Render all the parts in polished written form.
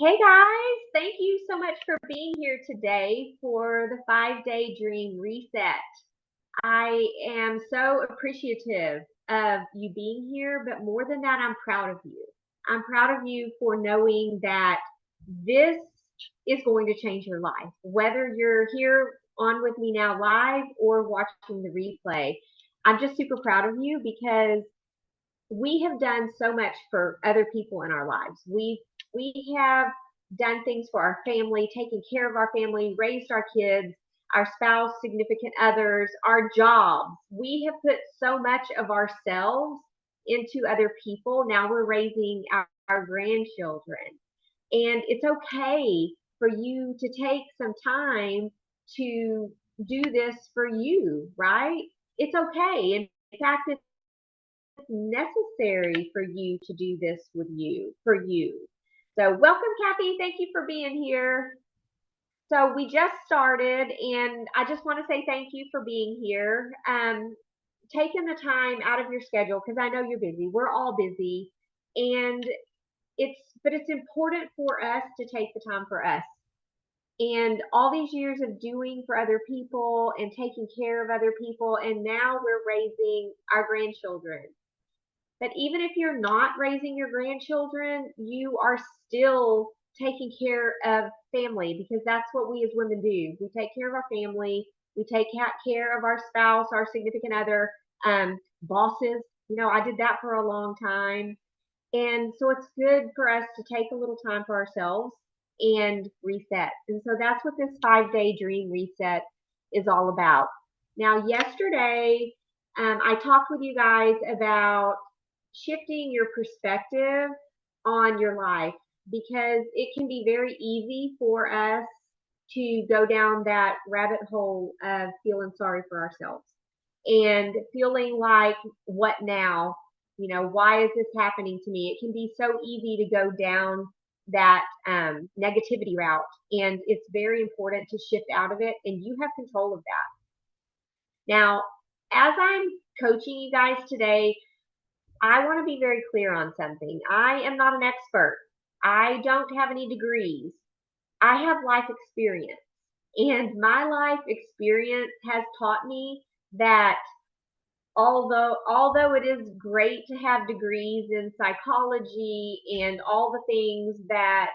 Hey guys, thank you so much for being here today for the 5 day dream reset. I am so appreciative of you being here, but more than that, I'm proud of you. I'm proud of you for knowing that this is going to change your life, whether you're here on with me now live or watching the replay. I'm just super proud of you because we have done so much for other people in our lives. We have done things for our family, taken care of our family, raised our kids, our spouse, significant others, our jobs. We have put so much of ourselves into other people. Now we're raising our grandchildren. And it's okay for you to take some time to do this for you, right? It's okay. In fact, it's necessary for you to do this with you, for you. So, welcome, Kathy. Thank you for being here. So, we just started, and I just want to say thank you for being here. Taking the time out of your schedule because I know you're busy. We're all busy, and it's important for us to take the time for us. And all these years of doing for other people and taking care of other people, and now we're raising our grandchildren. But even if you're not raising your grandchildren, you are still taking care of family because that's what we as women do. We take care of our family, we take care of our spouse, our significant other, bosses. I did that for a long time. And so it's good for us to take a little time for ourselves and reset. And so that's what this 5 day dream reset is all about. Now, yesterday, I talked with you guys about shifting your perspective on your life because it can be very easy for us to go down that rabbit hole of feeling sorry for ourselves and feeling like, what now? Why is this happening to me? It can be so easy to go down that negativity route, and it's very important to shift out of it, and you have control of that. Now, as I'm coaching you guys today, I want to be very clear on something. I am not an expert. I don't have any degrees. I have life experience. And my life experience has taught me that although it is great to have degrees in psychology and all the things that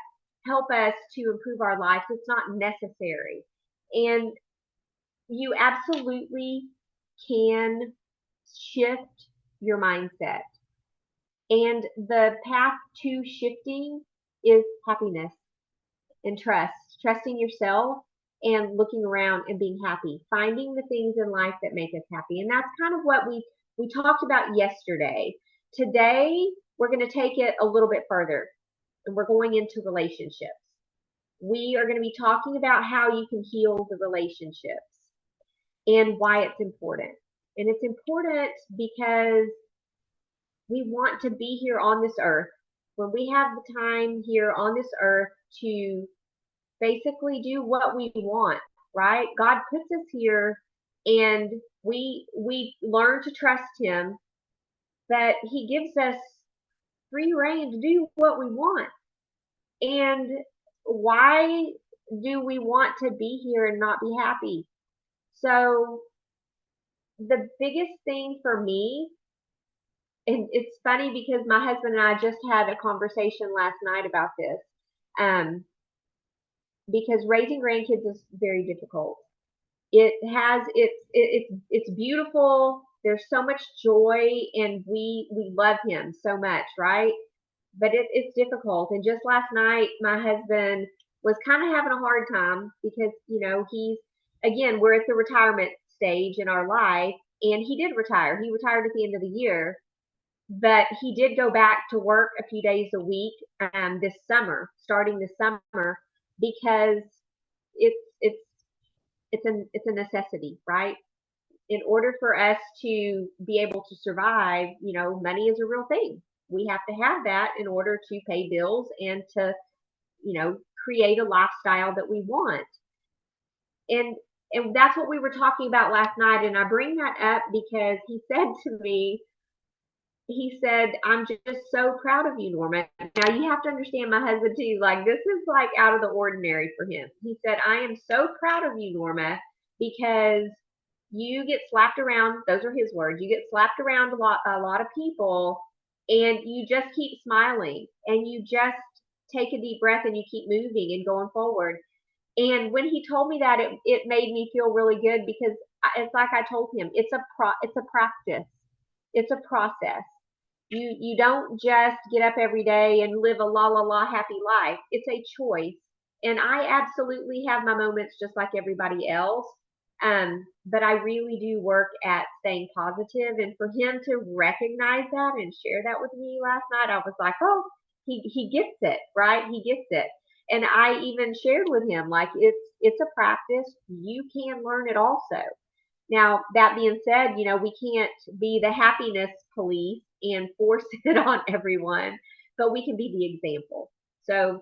help us to improve our lives, it's not necessary. And you absolutely can shift your mindset. And the path to shifting is happiness and trust, trusting yourself and looking around and being happy, finding the things in life that make us happy. And that's kind of what we talked about yesterday. Today, we're going to take it a little bit further and we're going into relationships. We are going to be talking about how you can heal the relationships and why it's important. And it's important because we want to be here on this earth. When we have the time here on this earth to basically do what we want, right? God puts us here and we learn to trust him, but he gives us free reign to do what we want. And why do we want to be here and not be happy? So the biggest thing for me, and it's funny because my husband and I just had a conversation last night about this. Because raising grandkids is very difficult. It's beautiful. There's so much joy, and we love him so much, right? But it's difficult. And just last night, my husband was kind of having a hard time because he's, again, we're at the retirement stage in our life, and he did retire. He retired at the end of the year, but he did go back to work a few days a week this summer, starting this summer, because it's it's it's a necessity, right? In order for us to be able to survive, money is a real thing. We have to have that in order to pay bills and to, create a lifestyle that we want. And and that's what we were talking about last night. And I bring that up because he said to me, he said, I'm just so proud of you, Norma. Now you have to understand my husband too. Like this is like out of the ordinary for him. He said, I am so proud of you, Norma, because you get slapped around. Those are his words. You get slapped around a lot of people, and you just keep smiling, and you just take a deep breath, and you keep moving and going forward. And when he told me that, it made me feel really good because it's like I told him, it's a practice, it's a process. You don't just get up every day and live a la la la happy life. It's a choice. And I absolutely have my moments just like everybody else. But I really do work at staying positive. And for him to recognize that and share that with me last night, I was like, oh, he gets it, right? He gets it. And I even shared with him like it's a practice. You can learn it also. Now, that being said, we can't be the happiness police and force it on everyone, but we can be the example. So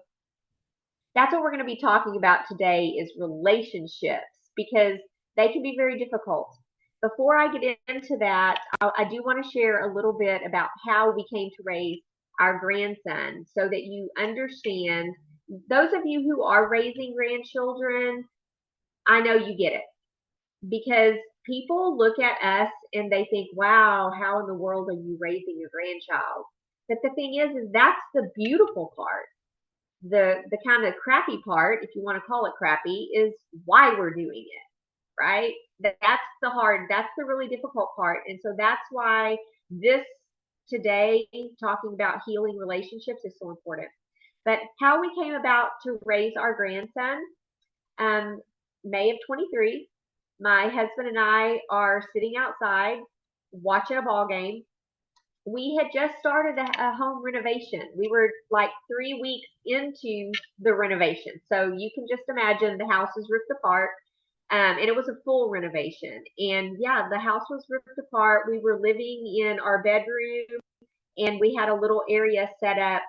that's what we're going to be talking about today is relationships because they can be very difficult. Before I get into that, I do want to share a little bit about how we came to raise our grandson so that you understand. Those of you who are raising grandchildren, I know you get it because people look at us and they think, wow, how in the world are you raising a grandchild? But the thing is that's the beautiful part. The kind of crappy part, if you want to call it crappy, is why we're doing it, right? That's the really difficult part. And so that's why this today, talking about healing relationships, is so important. But how we came about to raise our grandson, um, May of 23, my husband and I are sitting outside watching a ball game. We had just started a home renovation. We were like 3 weeks into the renovation. So you can just imagine the house is ripped apart. And it was a full renovation. And yeah, the house was ripped apart. We were living in our bedroom and we had a little area set up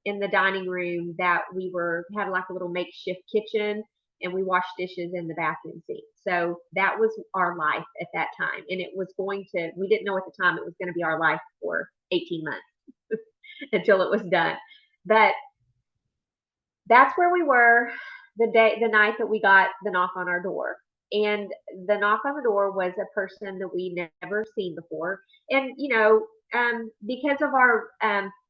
in the dining room that we had like a little makeshift kitchen and we washed dishes in the bathroom sink. So that was our life at that time. And it was we didn't know at the time it was going to be our life for 18 months until it was done. But that's where we were the night that we got the knock on our door. And the knock on the door was a person that we never seen before. And, because of our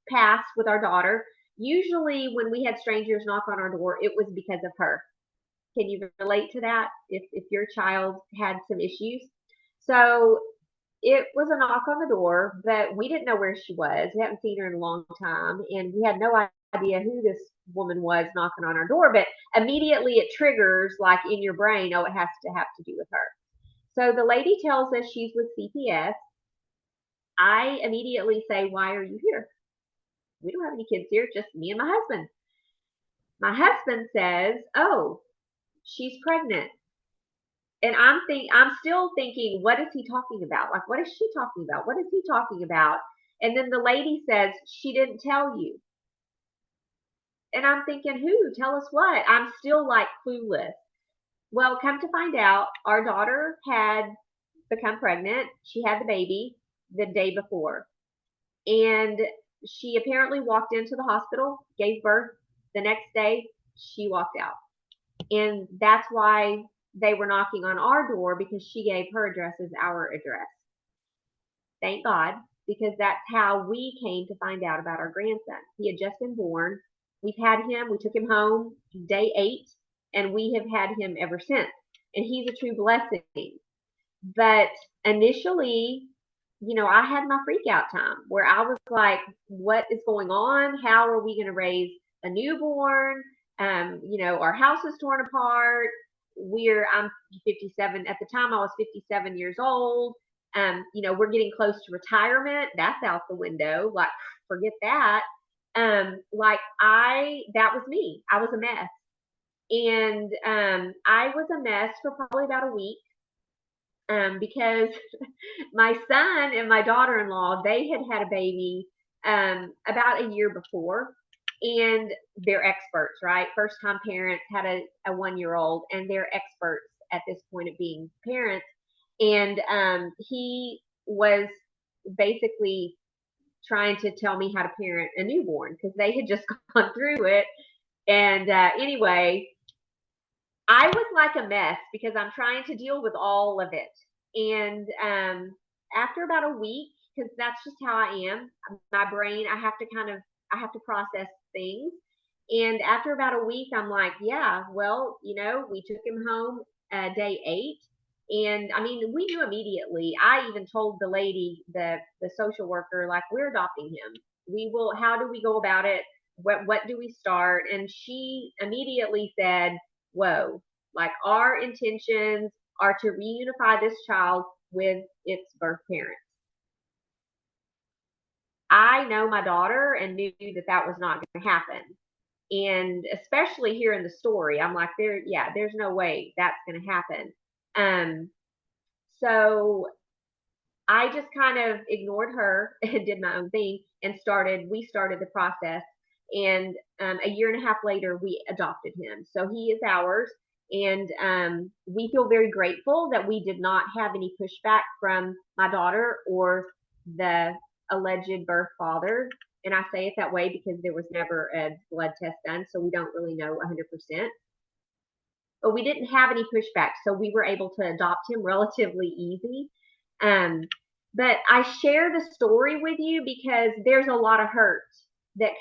past with our daughter, usually when we had strangers knock on our door, it was because of her. Can you relate to that if your child had some issues? So it was a knock on the door, but we didn't know where she was. We hadn't seen her in a long time, and we had no idea who this woman was knocking on our door. But immediately it triggers, like in your brain, oh, it has to have to do with her. So the lady tells us she's with CPS. I immediately say, why are you here? We don't have any kids here, just me and my husband. My husband says, oh, she's pregnant. And I'm still thinking, what is he talking about? Like, what is she talking about? What is he talking about? And then the lady says, she didn't tell you. And I'm thinking, who? Tell us what? I'm still like clueless. Well, come to find out, our daughter had become pregnant. She had the baby the day before. And she apparently walked into the hospital, gave birth. The next day, she walked out. And that's why they were knocking on our door because she gave her address as our address. Thank God, because that's how we came to find out about our grandson. He had just been born. We've had him, we took him home day 8, and we have had him ever since. And he's a true blessing. But initially, I had my freak out time where I was like, what is going on? How are we going to raise a newborn? Our house is torn apart. I'm 57. At the time, I was 57 years old. We're getting close to retirement. That's out the window. Like, forget that. That was me. I was a mess. And I was a mess for probably about a week because my son and my daughter-in-law, they had had a baby about a year before, and they're experts, right? First-time parents had a 1-year-old, and they're experts at this point of being parents. And he was basically trying to tell me how to parent a newborn because they had just gone through it. And anyway, I was like a mess because I'm trying to deal with all of it. And after about a week, because that's just how I am, my brain, I have to process things. And after about a week, I'm like, yeah, well, we took him home day 8. And I mean, we knew immediately. I even told the lady, the social worker, like, we're adopting him. We will, how do we go about it? What do we start? And she immediately said, whoa, like our intentions are to reunify this child with its birth parents. I know my daughter and knew that that was not going to happen. And especially here in the story, I'm like, there's no way that's going to happen. Um, so I just kind of ignored her and did my own thing and we started the process. And a year and a half later, we adopted him. So he is ours. And we feel very grateful that we did not have any pushback from my daughter or the alleged birth father. And I say it that way because there was never a blood test done, so we don't really know 100%. But we didn't have any pushback, so we were able to adopt him relatively easy. Um, but I share the story with you because there's a lot of hurt that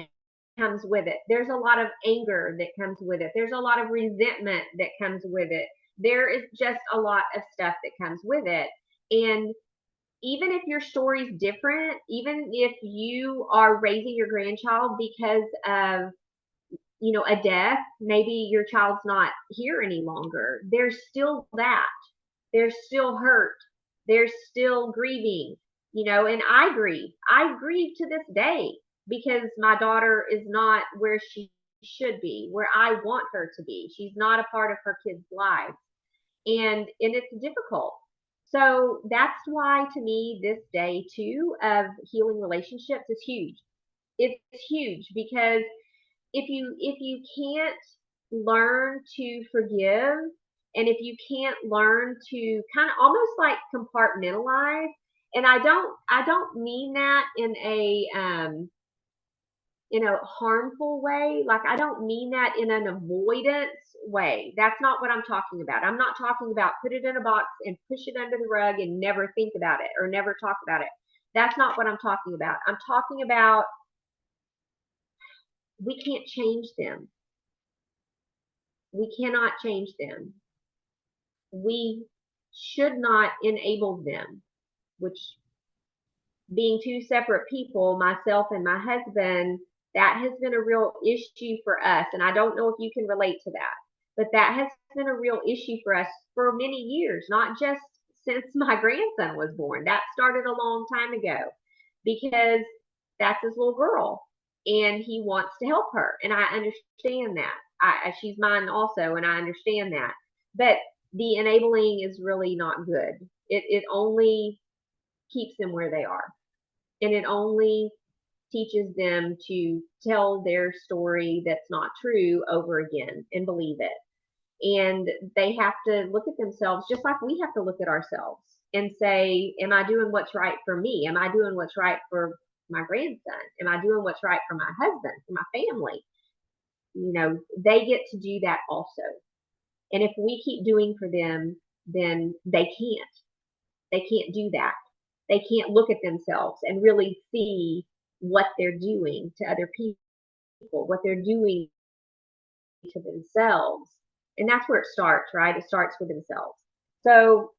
comes with it. There's a lot of anger that comes with it. There's a lot of resentment that comes with it. There is just a lot of stuff that comes with it. And even if your story's different, even if you are raising your grandchild because of a death, maybe your child's not here any longer, there's still that. There's still hurt. There's still grieving, and I grieve. I grieve to this day because my daughter is not where she should be, where I want her to be. She's not a part of her kids' lives. And it's difficult. So that's why, to me, this day too of healing relationships is huge. It's huge because if you can't learn to forgive, and if you can't learn to kind of almost like compartmentalize, and I don't mean that in a harmful way. Like, I don't mean that in an avoidance way. That's not what I'm talking about. I'm not talking about put it in a box and push it under the rug and never think about it or never talk about it. That's not what I'm talking about. I'm talking about we can't change them. We cannot change them. We should not enable them, which, being two separate people, myself and my husband, that has been a real issue for us. And I don't know if you can relate to that, but that has been a real issue for us for many years, not just since my grandson was born. That started a long time ago because that's his little girl and he wants to help her. And I understand that. She's mine also, and I understand that. But the enabling is really not good. It only keeps them where they are. And it only teaches them to tell their story that's not true over again and believe it. And they have to look at themselves just like we have to look at ourselves and say, am I doing what's right for me? Am I doing what's right for my grandson? Am I doing what's right for my husband, for my family? They get to do that also. And if we keep doing for them, then they can't. They can't do that. They can't look at themselves and really see what they're doing to other people, what they're doing to themselves. And that's where it starts, right? It starts with themselves. So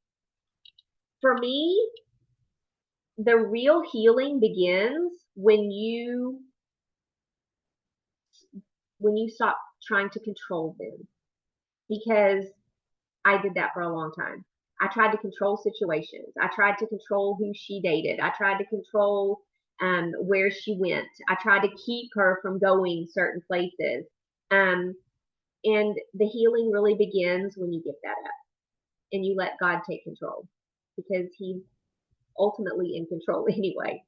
for me, the real healing begins when you stop trying to control them, because I did that for a long time. I tried to control situations. I tried to control who she dated. I tried to control where she went. I tried to keep her from going certain places. Um, and the healing really begins when you give that up and you let God take control, because He's ultimately in control anyway.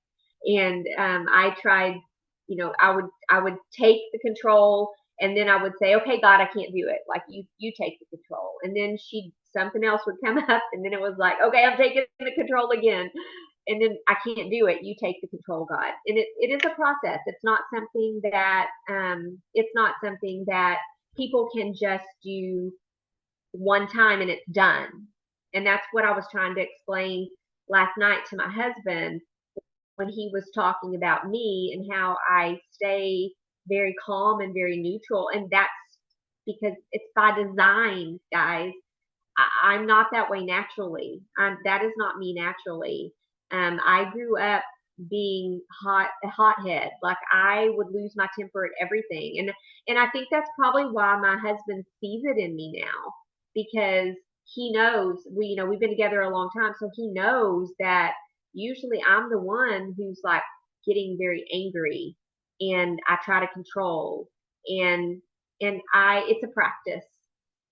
And I tried, I would take the control, and then I would say, okay, God, I can't do it. Like, you take the control. And then something else would come up, and then it was like, okay, I'm taking the control again. and then I can't do it. You take the control, God. And it is a process. It's not something that people can just do one time and it's done. And that's what I was trying to explain last night to my husband when he was talking about me and how I stay very calm and very neutral. And that's because it's by design, guys. I'm not that way naturally. That is not me naturally. I grew up being a hothead. Like I would lose my temper at everything, and I think that's probably why my husband sees it in me now, because he knows we've been together a long time, so he knows that usually I'm the one who's like getting very angry, and I try to control, and it's a practice,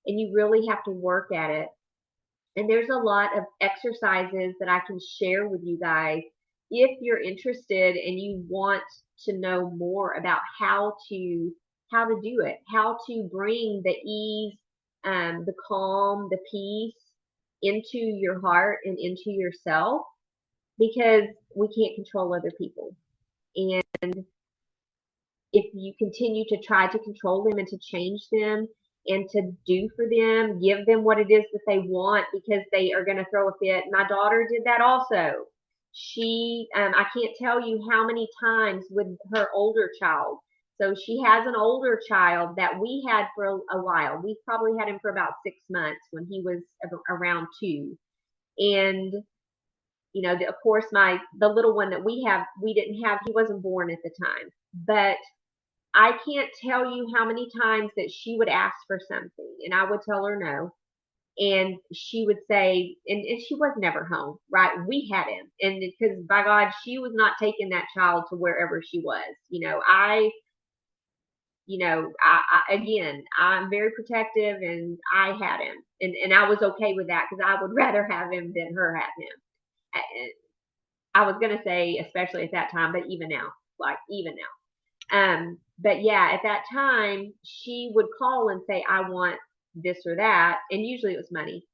and you really have to work at it. And there's a lot of exercises that I can share with you guys if you're interested and you want to know more about how to do it, how to bring the ease, the calm, the peace into your heart and into yourself, because we can't control other people. And if you continue to try to control them and to change them and to do for them, give them what it is that they want because they are going to throw a fit. My daughter did that also. I can't tell you how many times with her older child. So she has an older child that we had for a while. We probably had him for about 6 months when he was around 2. And of course, the little one that we didn't have, he wasn't born at the time. But I can't tell you how many times that she would ask for something and I would tell her no. And she would say, and she was never home, right? We had him. And because by God, she was not taking that child to wherever she was. Again, I'm very protective and I had him. And I was okay with that because I would rather have him than her have him. I was going to say, especially at that time, but even now, even now. But yeah, at that time, she would call and say, I want this or that. And usually it was money.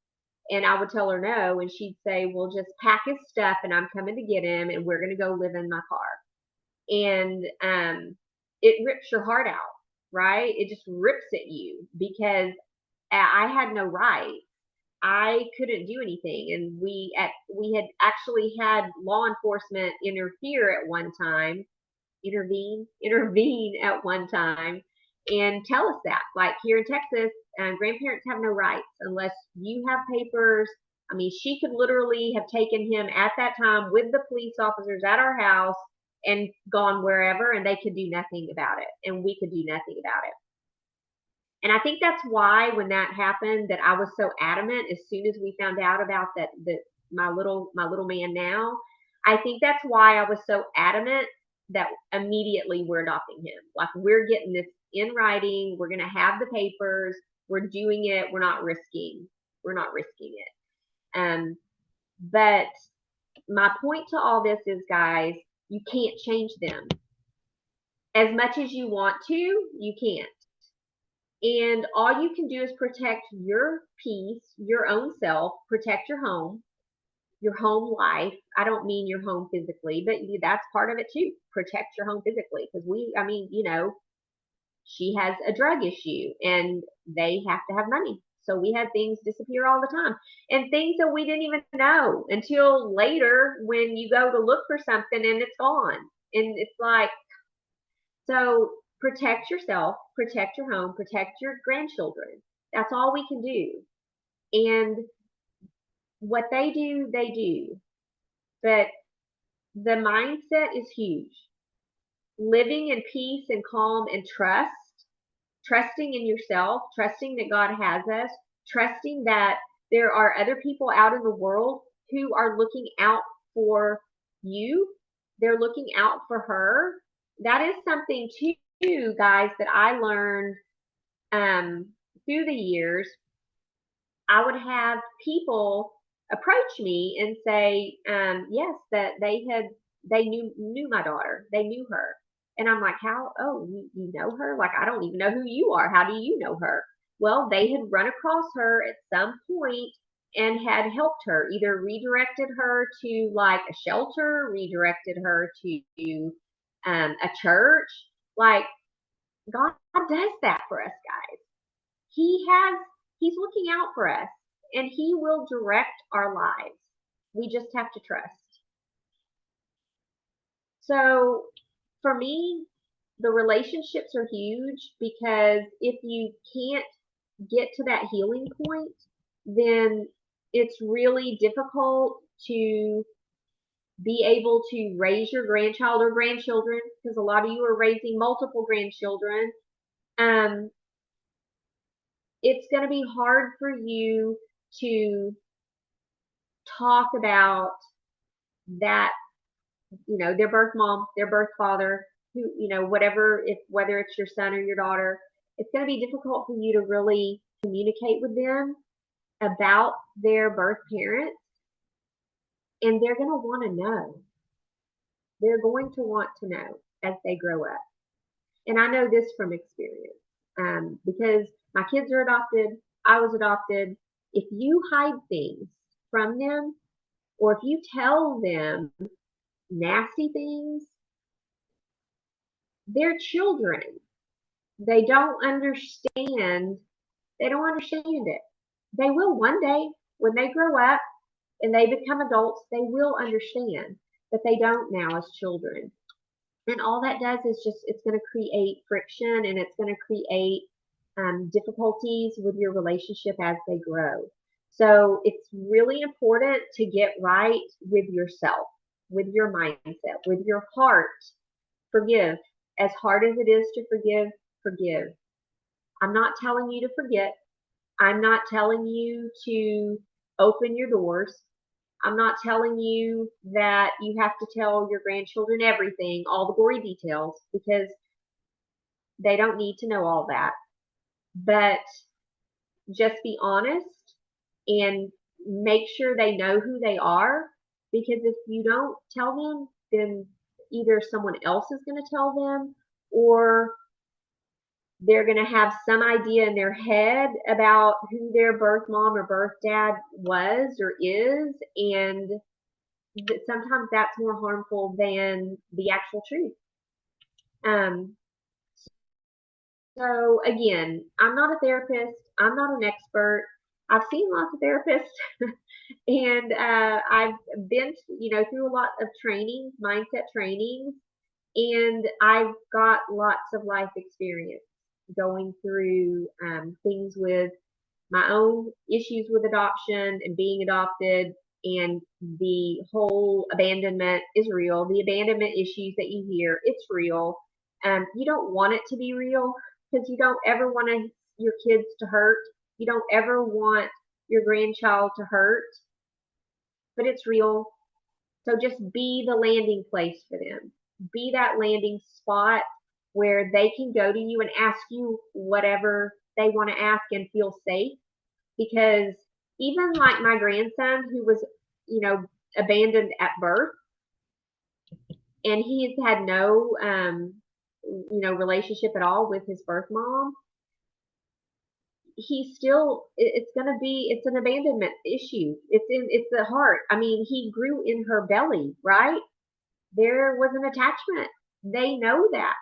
And I would tell her no. And she'd say, well, just pack his stuff and I'm coming to get him and we're going to go live in my car. And it rips your heart out, right? It just rips at you because I had no right. I couldn't do anything. And we had actually had law enforcement interfere at one time, intervene at one time and tell us that. Like here in Texas, grandparents have no rights unless you have papers. I mean, she could literally have taken him at that time with the police officers at our house and gone wherever, and they could do nothing about it, and we could do nothing about it. And I think that's why when that happened, that I was so adamant as soon as we found out about that my little man now. I think that's why I was so adamant that immediately we're adopting him. Like we're getting this in writing. We're going to have the papers. We're doing it. We're not risking it. But my point to all this is, guys, you can't change them. As much as you want to, you can't. And all you can do is protect your peace, your own self, protect your home life. I don't mean your home physically, but that's part of it too. Protect your home physically. Because she has a drug issue and they have to have money. So we had things disappear all the time and things that we didn't even know until later when you go to look for something and it's gone. And it's like, so protect yourself, protect your home, protect your grandchildren. That's all we can do. And what they do, they do. But the mindset is huge. Living in peace and calm and trusting in yourself, trusting that God has us, trusting that there are other people out in the world who are looking out for you. They're looking out for her. That is something too, guys, that I learned through the years. I would have people approach me and say, yes, that they knew my daughter. They knew her. And I'm like, how? Oh, you know her? Like, I don't even know who you are. How do you know her? Well, they had run across her at some point and had helped her, either redirected her to like a shelter, redirected her to a church. Like, God does that for us, guys. He's looking out for us, and he will direct our lives. We just have to trust. So for me, the relationships are huge, because if you can't get to that healing point, then it's really difficult to be able to raise your grandchild or grandchildren, because a lot of you are raising multiple grandchildren. Um, it's going to be hard for you to talk about that, their birth mom, their birth father, who, whatever, whether it's your son or your daughter, it's going to be difficult for you to really communicate with them about their birth parents, and they're going to want to know. They're going to want to know as they grow up. And I know this from experience, because my kids are adopted. I was adopted. If you hide things from them, or if you tell them nasty things, they're children. They don't understand. They don't understand it. They will one day when they grow up and they become adults. They will understand, but they don't now as children. And all that does is it's going to create friction, and it's going to create difficulties with your relationship as they grow. So it's really important to get right with yourself, with your mindset, with your heart. Forgive. As hard as it is to forgive, forgive. I'm not telling you to forget. I'm not telling you to open your doors. I'm not telling you that you have to tell your grandchildren everything, all the gory details, because they don't need to know all that. But just be honest and make sure they know who they are, because if you don't tell them, then either someone else is going to tell them, or they're going to have some idea in their head about who their birth mom or birth dad was or is, and sometimes that's more harmful than the actual truth. Um, so again, I'm not a therapist. I'm not an expert. I've seen lots of therapists, and I've been, through a lot of trainings, mindset trainings, and I've got lots of life experience going through things with my own issues with adoption and being adopted, and the whole abandonment is real. The abandonment issues that you hear, it's real. You don't want it to be real, because you don't ever want your kids to hurt. You don't ever want your grandchild to hurt, but it's real. So just be the landing place for them. Be that landing spot where they can go to you and ask you whatever they want to ask and feel safe. Because even like my grandson, who was, abandoned at birth, and he has had no, relationship at all with his birth mom, he still, it's an abandonment issue. It's the heart. I mean, he grew in her belly, right? There was an attachment. They know that.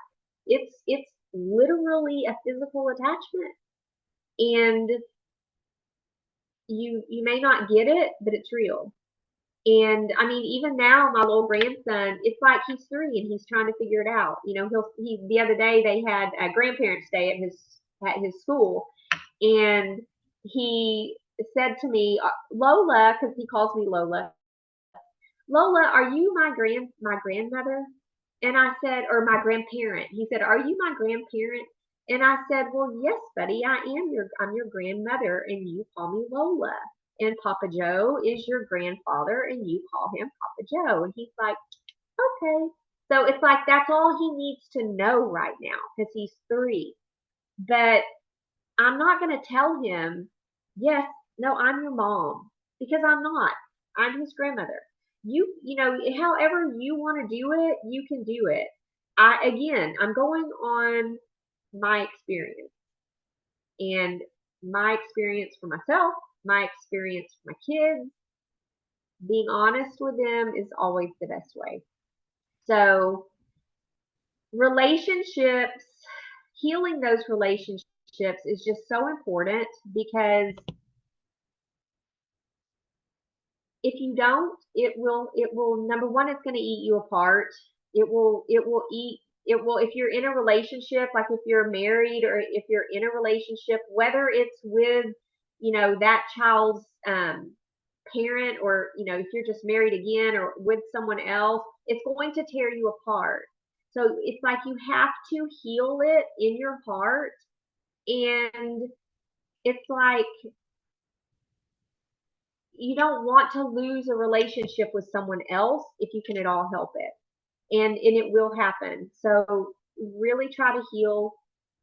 It's literally a physical attachment. And you may not get it, but it's real. And I mean, even now, my little grandson, it's like he's 3 and he's trying to figure it out. The other day they had a grandparents' day at his school, and he said to me, Lola, because he calls me Lola. Lola, are you my grandmother? And I said, or my grandparent. He said, are you my grandparent? And I said, well, yes, buddy, I'm your grandmother, and you call me Lola. And Papa Joe is your grandfather, and you call him Papa Joe. And he's like, okay. So it's like that's all he needs to know right now, because he's 3. But I'm not going to tell him, yes, no, I'm your mom, because I'm not. I'm his grandmother. However you want to do it, you can do it. I'm going on my experience, and my experience for myself my experience with my kids, being honest with them is always the best way. So, relationships, healing those relationships is just so important because if you don't, it will number one, it's going to eat you apart. It will if you're in a relationship, like if you're married or if you're in a relationship, whether it's with, that child's parent, or, if you're just married again or with someone else, it's going to tear you apart. So it's like you have to heal it in your heart. And it's like you don't want to lose a relationship with someone else if you can at all help it. And it will happen. So really try to heal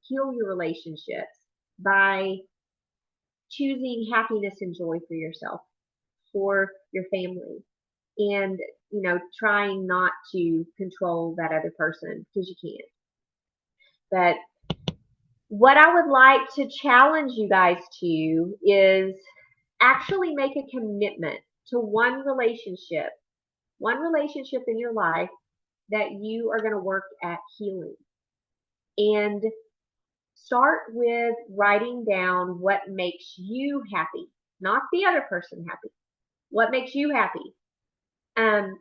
your relationships by choosing happiness and joy for yourself, for your family, and trying not to control that other person because you can't. But what I would like to challenge you guys to is actually make a commitment to one relationship in your life that you are going to work at healing. And start with writing down what makes you happy, not the other person happy. What makes you happy? And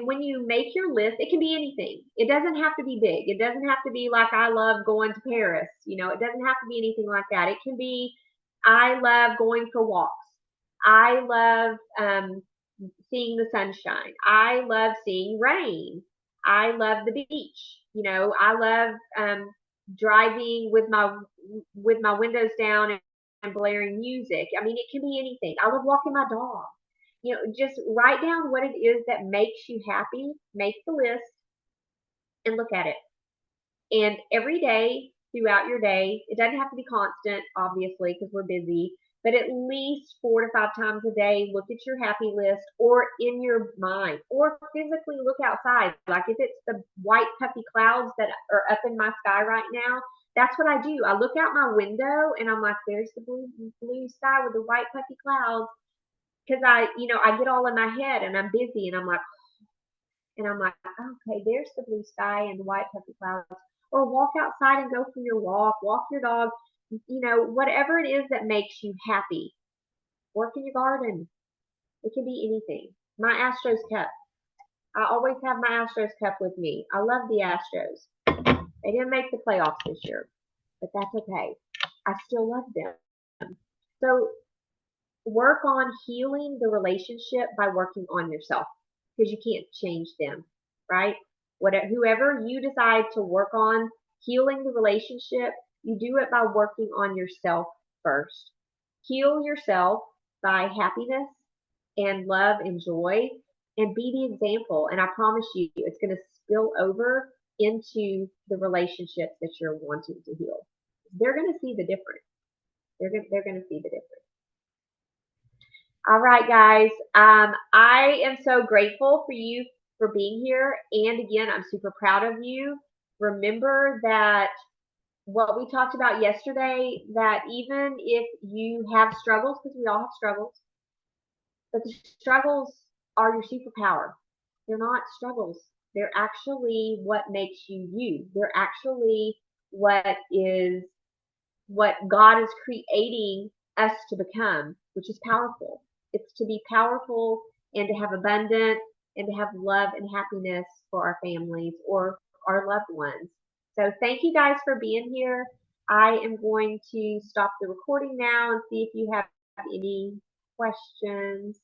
when you make your list, it can be anything. It doesn't have to be big. It doesn't have to be like I love going to Paris. It doesn't have to be anything like that. It can be I love going for walks. I love seeing the sunshine. I love seeing rain. I love the beach. I love driving with my windows down and blaring music. I mean, it can be anything. I love walking my dog. Just write down what it is that makes you happy. Make the list and look at it. And every day throughout your day, it doesn't have to be constant, obviously, because we're busy, but at least 4 to 5 times a day, look at your happy list, or in your mind, or physically look outside. Like if it's the white puffy clouds that are up in my sky right now, that's what I do. I look out my window and I'm like, there's the blue sky with the white puffy clouds. Because I get all in my head and I'm busy and I'm like, okay, there's the blue sky and the white puffy clouds. Or walk outside and go for your walk your dog, whatever it is that makes you happy. Work in your garden. It can be anything. My Astros cup. I always have my Astros cup with me. I love the Astros. They didn't make the playoffs this year, but that's okay. I still love them. So work on healing the relationship by working on yourself, because you can't change them, right? Whoever you decide to work on healing the relationship, you do it by working on yourself first. Heal yourself by happiness and love and joy, and be the example. And I promise you, it's going to spill over into the relationships that you're wanting to heal. They're going to see the difference. They're going to see the difference. All right, guys. I am so grateful for you for being here. And again, I'm super proud of you. Remember that what we talked about yesterday, that even if you have struggles, because we all have struggles, but the struggles are your superpower. They're not struggles. They're actually what makes you you. They're actually what God is creating us to become, which is powerful. It's to be powerful and to have abundance and to have love and happiness for our families or our loved ones. So thank you guys for being here. I am going to stop the recording now and see if you have any questions.